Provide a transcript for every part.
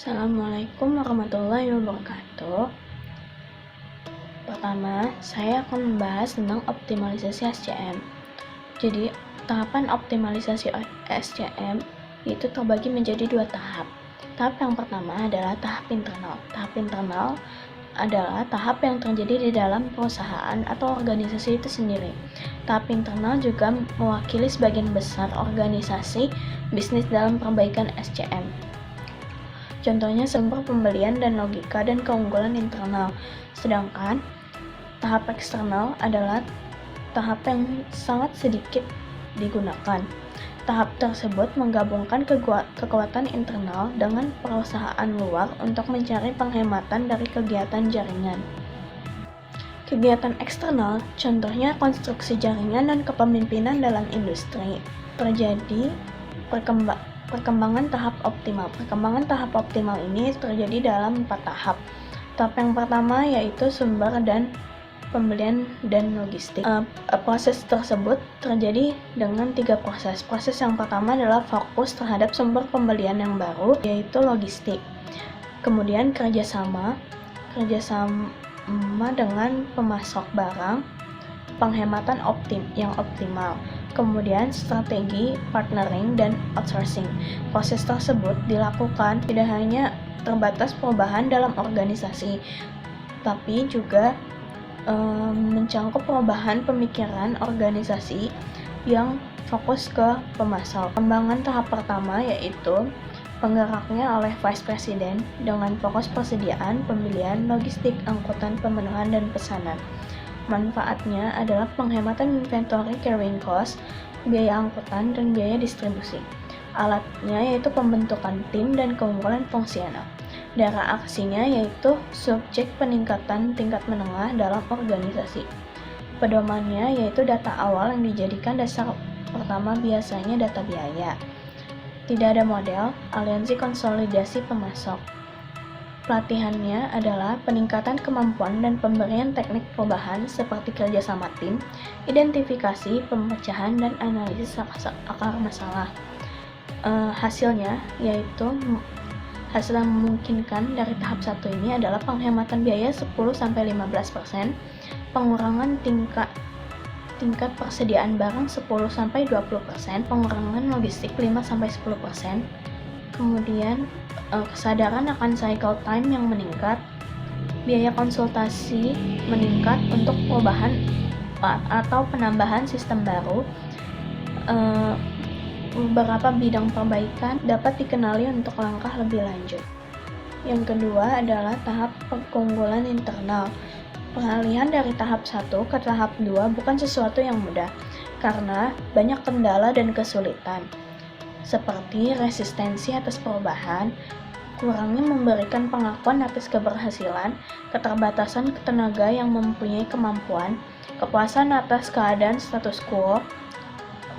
Assalamualaikum warahmatullahi wabarakatuh. Pertama, saya akan membahas tentang optimalisasi SCM. Jadi, tahapan optimalisasi SCM itu terbagi menjadi dua tahap. Tahap yang pertama adalah tahap internal. Tahap internal adalah tahap yang terjadi di dalam perusahaan atau organisasi itu sendiri. Tahap internal juga mewakili sebagian besar organisasi bisnis dalam perbaikan SCM. Contohnya sumber pembelian dan logika dan keunggulan internal. Sedangkan tahap eksternal adalah tahap yang sangat sedikit digunakan. Tahap tersebut menggabungkan kekuatan internal dengan perusahaan luar untuk mencari penghematan dari kegiatan jaringan. Kegiatan eksternal, contohnya konstruksi jaringan dan kepemimpinan dalam industri. Terjadi perkembangan tahap optimal. Perkembangan tahap optimal ini terjadi dalam 4 tahap. Tahap yang pertama yaitu sumber dan pembelian dan logistik. Proses tersebut terjadi dengan 3 proses. Proses yang pertama adalah fokus terhadap sumber pembelian yang baru, yaitu logistik. Kemudian kerjasama dengan pemasok barang, penghematan yang optimal. Kemudian strategi partnering dan outsourcing. Proses tersebut dilakukan tidak hanya terbatas perubahan dalam organisasi, tapi juga mencangkup perubahan pemikiran organisasi yang fokus ke pemasok. Perkembangan tahap pertama yaitu penggeraknya oleh Vice President dengan fokus persediaan, pembelian, logistik, angkutan, pemenuhan, dan pesanan. Manfaatnya adalah penghematan inventory carrying cost, biaya angkutan, dan biaya distribusi. Alatnya yaitu pembentukan tim dan keunggulan fungsional. Daerah aksinya yaitu subjek peningkatan tingkat menengah dalam organisasi. Pedomannya yaitu data awal yang dijadikan dasar pertama, biasanya data biaya. Tidak ada model, aliansi konsolidasi pemasok. Pelatihannya adalah peningkatan kemampuan dan pemberian teknik perubahan seperti kerjasama tim, identifikasi, pemecahan, dan analisis akar masalah. Hasilnya yaitu hasil yang memungkinkan dari tahap 1 ini adalah penghematan biaya 10-15%, pengurangan tingkat persediaan barang 10-20%, pengurangan logistik 5-10%, kemudian kesadaran akan cycle time yang meningkat, biaya konsultasi meningkat untuk perubahan atau penambahan sistem baru. Beberapa bidang perbaikan dapat dikenali untuk langkah lebih lanjut. Yang kedua adalah tahap keunggulan internal. Peralihan dari tahap 1 ke tahap 2 bukan sesuatu yang mudah, karena banyak kendala dan kesulitan, seperti resistensi atas perubahan, kurangnya memberikan pengakuan atas keberhasilan, keterbatasan tenaga yang mempunyai kemampuan, kepuasan atas keadaan status quo,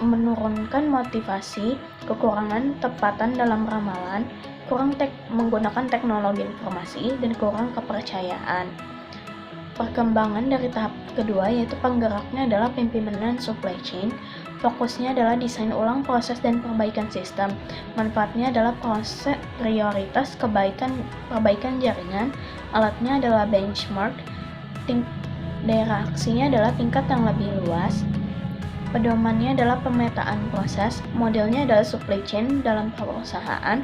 menurunkan motivasi, kekurangan tepatan dalam ramalan, kurang menggunakan teknologi informasi, dan kurang kepercayaan. Perkembangan dari tahap kedua yaitu penggeraknya adalah pimpinan supply chain. Fokusnya adalah desain ulang proses dan perbaikan sistem. Manfaatnya adalah proses prioritas perbaikan jaringan. Alatnya adalah benchmark. Daerah aksinya adalah tingkat yang lebih luas. Pedomannya adalah pemetaan proses. Modelnya adalah supply chain dalam perusahaan.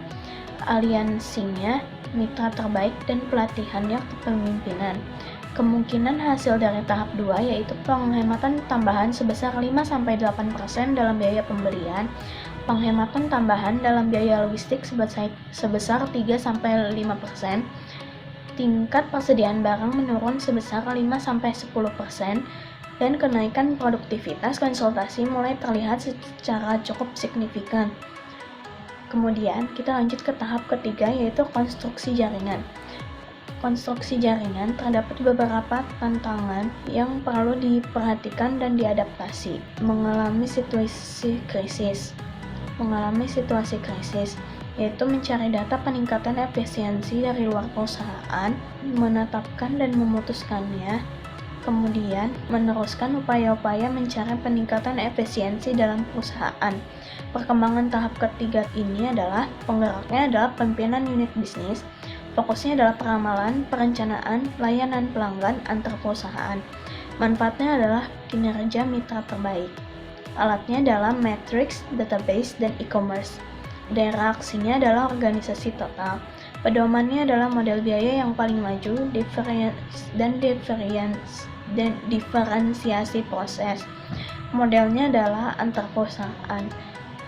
Aliansinya mitra terbaik dan pelatihannya kepemimpinan. Kemungkinan hasil dari tahap 2 yaitu penghematan tambahan sebesar 5-8% dalam biaya pembelian, penghematan tambahan dalam biaya logistik sebesar 3-5%, tingkat persediaan barang menurun sebesar 5-10%, dan kenaikan produktivitas konsultasi mulai terlihat secara cukup signifikan. Kemudian kita lanjut ke tahap ketiga yaitu konstruksi jaringan. Konstruksi jaringan terdapat beberapa tantangan yang perlu diperhatikan dan diadaptasi. Mengalami situasi krisis yaitu mencari data peningkatan efisiensi dari luar perusahaan, menetapkan dan memutuskannya, Kemudian, meneruskan upaya-upaya mencari peningkatan efisiensi dalam perusahaan. Perkembangan tahap ketiga ini adalah penggeraknya adalah pimpinan unit bisnis. Fokusnya adalah peramalan, perencanaan, layanan pelanggan antar perusahaan. Manfaatnya adalah kinerja mitra terbaik. Alatnya adalah matrix, database, dan e-commerce. Daerah aksinya adalah organisasi total. Pedomannya adalah model biaya yang paling maju, diferensiasi proses. Modelnya adalah antar perusahaan.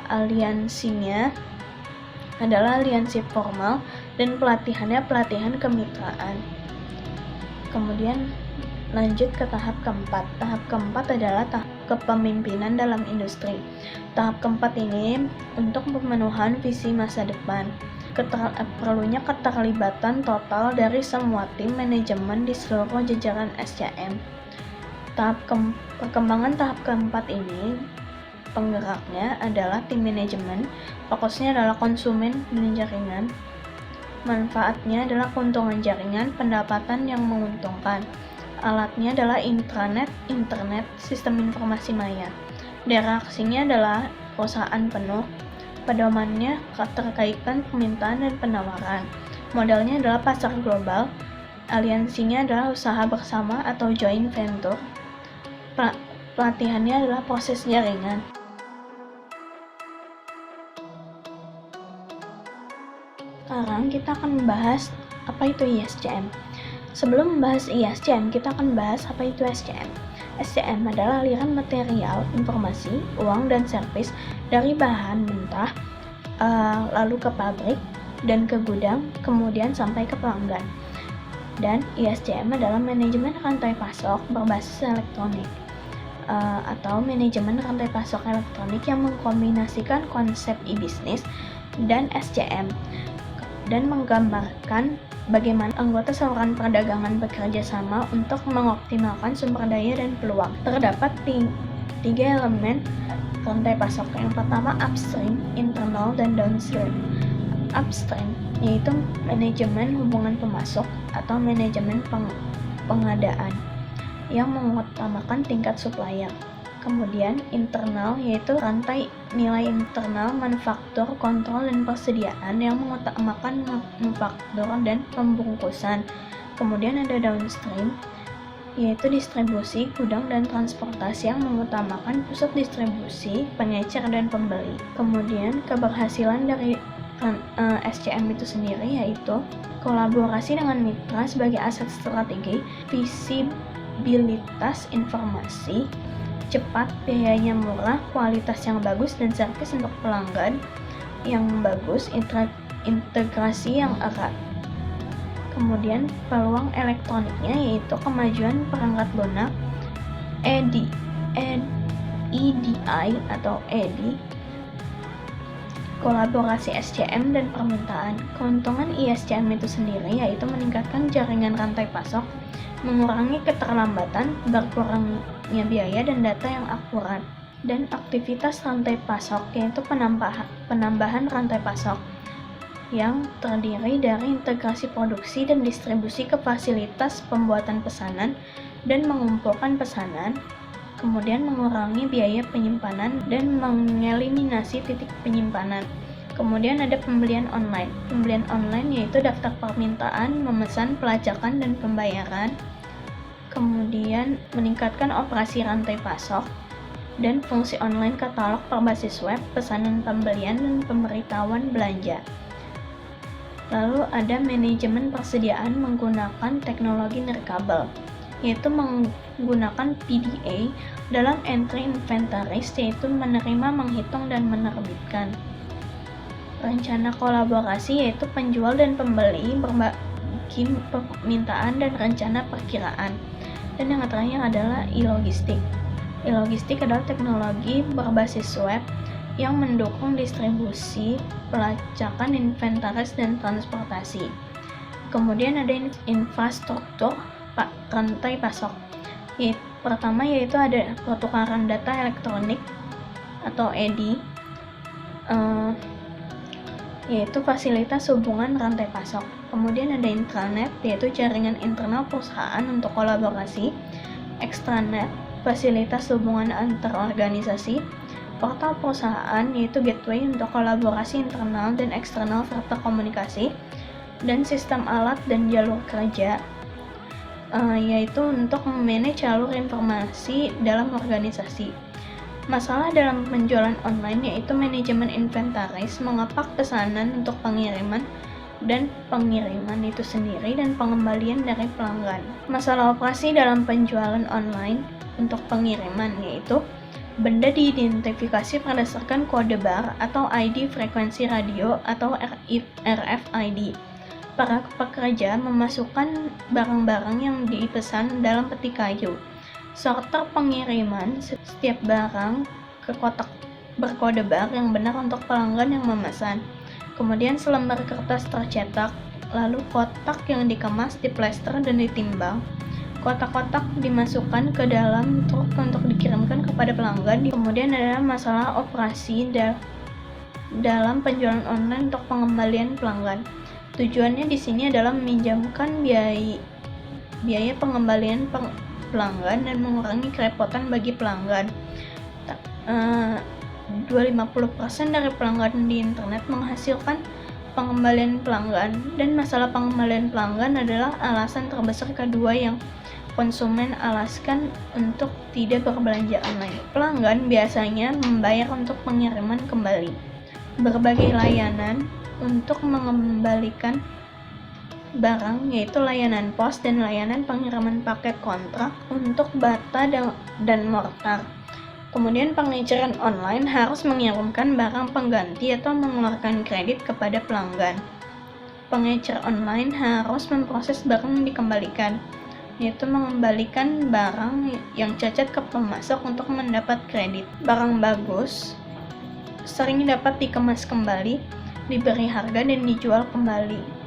Aliansinya adalah aliansi formal dan pelatihannya pelatihan kemitraan. Kemudian lanjut ke tahap keempat. Tahap keempat adalah tahap kepemimpinan dalam industri. Tahap keempat ini untuk pemenuhan visi masa depan. Perlunya keterlibatan total dari semua tim manajemen di seluruh jajaran SCM. Perkembangan tahap keempat ini, penggeraknya adalah tim manajemen, fokusnya adalah konsumen dan jaringan. Manfaatnya adalah keuntungan jaringan, pendapatan yang menguntungkan. Alatnya adalah intranet, internet, sistem informasi maya. Daerah aksinya adalah perusahaan penuh. Pedomannya keterkaitan permintaan dan penawaran. Modelnya adalah pasar global. Aliansinya adalah usaha bersama atau joint venture. Pelatihannya adalah proses jaringan. Sekarang kita akan membahas apa itu ISCM. Sebelum membahas ISCM, kita akan membahas apa itu SCM. SCM adalah aliran material, informasi, uang, dan servis dari bahan mentah, lalu ke pabrik, dan ke gudang, kemudian sampai ke pelanggan. Dan ISCM adalah manajemen rantai pasok berbasis elektronik, atau manajemen rantai pasok elektronik yang mengkombinasikan konsep e-bisnis dan SCM, dan menggambarkan bagaimana anggota saluran perdagangan bekerja sama untuk mengoptimalkan sumber daya dan peluang. Terdapat tiga elemen rantai pasok. Yang pertama upstream, internal, dan downstream. Upstream yaitu manajemen hubungan pemasok atau manajemen pengadaan yang mengutamakan tingkat supplier. Kemudian internal yaitu rantai nilai internal, manufaktur, kontrol, dan persediaan yang mengutamakan manufaktur dan pembungkusan. Kemudian ada downstream yaitu distribusi, gudang, dan transportasi yang mengutamakan pusat distribusi, pengecer, dan pembeli. Kemudian keberhasilan dari SCM itu sendiri yaitu kolaborasi dengan mitra sebagai aset strategi, visibilitas informasi, cepat, biayanya murah, kualitas yang bagus, dan servis untuk pelanggan yang bagus, integrasi yang erat. Kemudian peluang elektroniknya yaitu kemajuan perangkat lunak, EDI atau EDI, kolaborasi SCM, dan permintaan. Keuntungan ISCM itu sendiri yaitu meningkatkan jaringan rantai pasok, mengurangi keterlambatan, berkurangnya biaya dan data yang akurat, dan aktivitas rantai pasok yaitu penambahan rantai pasok yang terdiri dari integrasi produksi dan distribusi ke fasilitas pembuatan pesanan dan mengumpulkan pesanan, kemudian mengurangi biaya penyimpanan dan mengeliminasi titik penyimpanan. Kemudian ada pembelian online. Pembelian online yaitu daftar permintaan, memesan, pelacakan, dan pembayaran. Kemudian meningkatkan operasi rantai pasok dan fungsi online katalog berbasis web, pesanan pembelian, dan pemberitahuan belanja. Lalu ada manajemen persediaan menggunakan teknologi nirkabel, yaitu menggunakan PDA dalam entry inventories, yaitu menerima, menghitung, dan menerbitkan. Rencana kolaborasi yaitu penjual dan pembeli berbagi permintaan dan rencana perkiraan. Dan yang terakhir adalah e-logistik. E-logistik adalah teknologi berbasis web yang mendukung distribusi, pelacakan, inventaris, dan transportasi. Kemudian ada infrastruktur rantai pasok. Pertama yaitu ada pertukaran data elektronik atau EDI, yaitu fasilitas hubungan rantai pasok. Kemudian ada intranet, yaitu jaringan internal perusahaan untuk kolaborasi. Extranet, fasilitas hubungan antar organisasi, portal perusahaan yaitu gateway untuk kolaborasi internal dan eksternal serta komunikasi, dan sistem alat dan jalur kerja, yaitu untuk memanage jalur informasi dalam organisasi. Masalah dalam penjualan online yaitu manajemen inventaris, mengepak pesanan untuk pengiriman dan pengiriman itu sendiri, dan pengembalian dari pelanggan. Masalah operasi dalam penjualan online untuk pengiriman yaitu benda diidentifikasi berdasarkan kode bar atau ID frekuensi radio atau RFID. Para pekerja memasukkan barang-barang yang dipesan dalam peti kayu. Sorter pengiriman setiap barang ke kotak berkode bar yang benar untuk pelanggan yang memesan. Kemudian selembar kertas tercetak, lalu kotak yang dikemas, diplester dan ditimbang. Kotak-kotak dimasukkan ke dalam truk untuk dikirimkan kepada pelanggan. Kemudian ada masalah operasi dalam penjualan online untuk pengembalian pelanggan. Tujuannya di sini adalah meminjamkan biaya pengembalian pelanggan dan mengurangi kerepotan bagi pelanggan. 50% dari pelanggan di internet menghasilkan pengembalian pelanggan, dan masalah pengembalian pelanggan adalah alasan terbesar kedua yang konsumen alaskan untuk tidak berbelanja online. Pelanggan biasanya membayar untuk pengiriman kembali, berbagai layanan untuk mengembalikan barang yaitu layanan pos dan layanan pengiriman paket kontrak untuk bata dan mortar. Kemudian pengecaran online harus mengirimkan barang pengganti atau mengeluarkan kredit kepada pelanggan. Pengecer online harus memproses barang yang dikembalikan, yaitu mengembalikan barang yang cacat ke pemasok untuk mendapat kredit. Barang bagus sering dapat dikemas kembali, diberi harga dan dijual kembali.